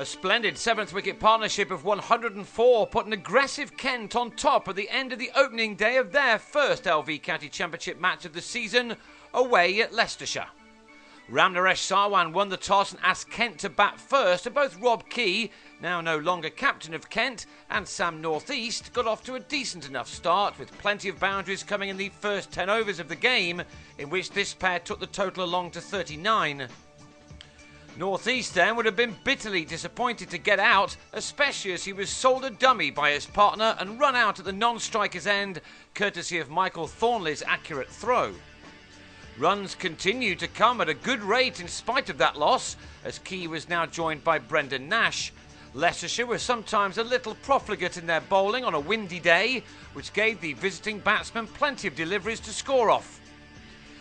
A splendid 7th wicket partnership of 104 put an aggressive Kent on top at the end of the opening day of their first LV County Championship match of the season, away at Leicestershire. Ramnaresh Sarwan won the toss and asked Kent to bat first, and both Rob Key, now no longer captain of Kent, and Sam Northeast got off to a decent enough start, with plenty of boundaries coming in the first 10 overs of the game, in which this pair took the total along to 39. Northeast then would have been bitterly disappointed to get out, especially as he was sold a dummy by his partner and run out at the non-striker's end, courtesy of Michael Thornley's accurate throw. Runs continued to come at a good rate in spite of that loss, as Key was now joined by Brendan Nash. Leicestershire were sometimes a little profligate in their bowling on a windy day, which gave the visiting batsmen plenty of deliveries to score off.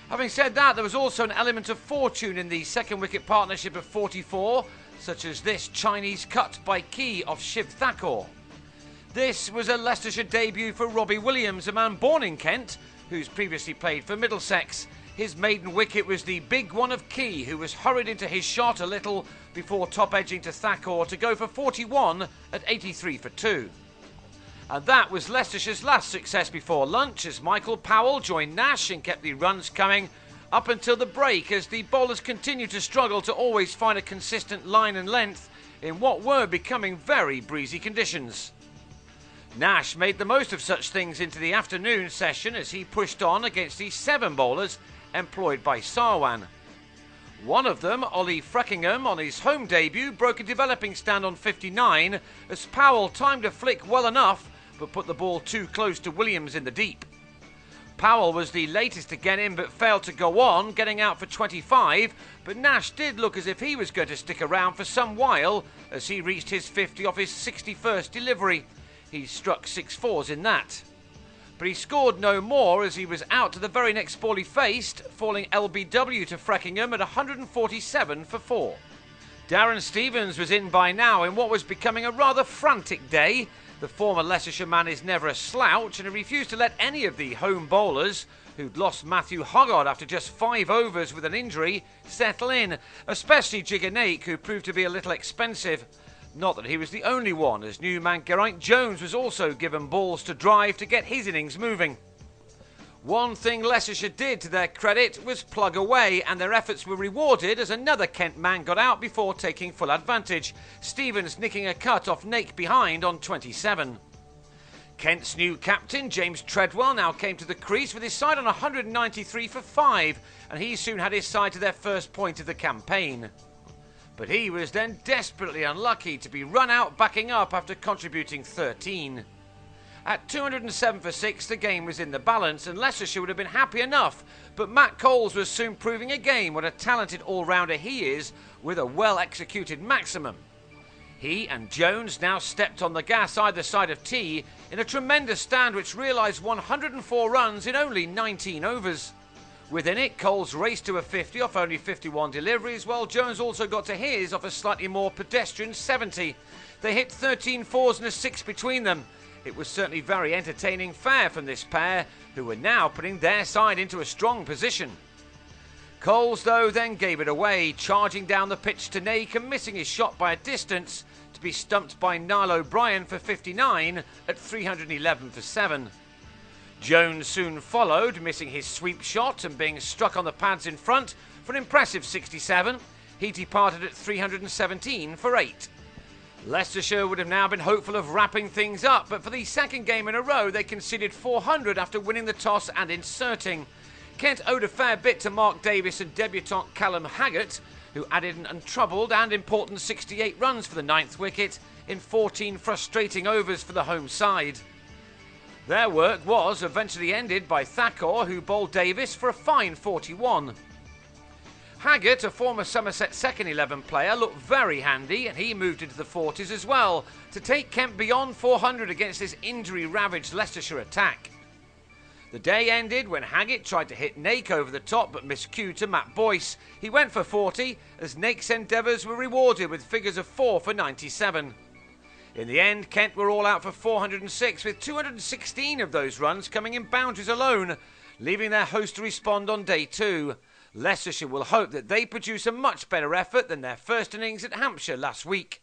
Having said that, there was also an element of fortune in the second wicket partnership of 44, such as this Chinese cut by Key off Shiv Thakur. This was a Leicestershire debut for Robbie Williams, a man born in Kent, who's previously played for Middlesex. His maiden wicket was the big one of Key, who was hurried into his shot a little before top-edging to Thakur to go for 41 at 83 for 2. And that was Leicestershire's last success before lunch, as Michael Powell joined Nash and kept the runs coming up until the break, as the bowlers continued to struggle to always find a consistent line and length in what were becoming very breezy conditions. Nash made the most of such things into the afternoon session as he pushed on against the 7 bowlers employed by Sarwan. One of them, Ollie Freckingham, on his home debut, broke a developing stand on 59 as Powell timed a flick well enough but put the ball too close to Williams in the deep. Powell was the latest to get in but failed to go on, getting out for 25, but Nash did look as if he was going to stick around for some while as he reached his 50 off his 61st delivery. He struck 6 fours in that. But he scored no more as he was out to the very next ball he faced, falling LBW to Freckingham at 147 for 4. Darren Stevens was in by now in what was becoming a rather frantic day. The former Leicestershire man is never a slouch, and he refused to let any of the home bowlers, who'd lost Matthew Hoggard after just 5 overs with an injury, settle in, especially Jigger Naik, who proved to be a little expensive. Not that he was the only one, as new man Geraint Jones was also given balls to drive to get his innings moving. One thing Leicestershire did to their credit was plug away, and their efforts were rewarded as another Kent man got out before taking full advantage, Stevens nicking a cut off Naik behind on 27. Kent's new captain, James Treadwell, now came to the crease with his side on 193 for 5, and he soon had his side to their first point of the campaign. But he was then desperately unlucky to be run out backing up after contributing 13. At 207 for 6, the game was in the balance, and Leicestershire would have been happy enough, but Matt Coles was soon proving again what a talented all-rounder he is, with a well-executed maximum. He and Jones now stepped on the gas either side of T in a tremendous stand which realised 104 runs in only 19 overs. Within it, Coles raced to a 50 off only 51 deliveries, while Jones also got to his off a slightly more pedestrian 70. They hit 13 fours and a 6 between them. It was certainly very entertaining fare from this pair, who were now putting their side into a strong position. Coles, though, then gave it away, charging down the pitch to Naik and missing his shot by a distance, to be stumped by Niall O'Brien for 59 at 311 for 7. Jones soon followed, missing his sweep shot and being struck on the pads in front for an impressive 67. He departed at 317 for 8. Leicestershire would have now been hopeful of wrapping things up, but for the second game in a row they conceded 400 after winning the toss and inserting. Kent owed a fair bit to Mark Davis and debutant Callum Haggart, who added an untroubled and important 68 runs for the 9th wicket in 14 frustrating overs for the home side. Their work was eventually ended by Thakur, who bowled Davis for a fine 41. Haggart, a former Somerset second 11 player, looked very handy, and he moved into the 40s as well to take Kent beyond 400 against this injury-ravaged Leicestershire attack. The day ended when Haggart tried to hit Naik over the top but miscued to Matt Boyce. He went for 40 as Naik's endeavours were rewarded with figures of 4 for 97. In the end, Kent were all out for 406, with 216 of those runs coming in boundaries alone, leaving their host to respond on day 2. Leicestershire will hope that they produce a much better effort than their first innings at Hampshire last week.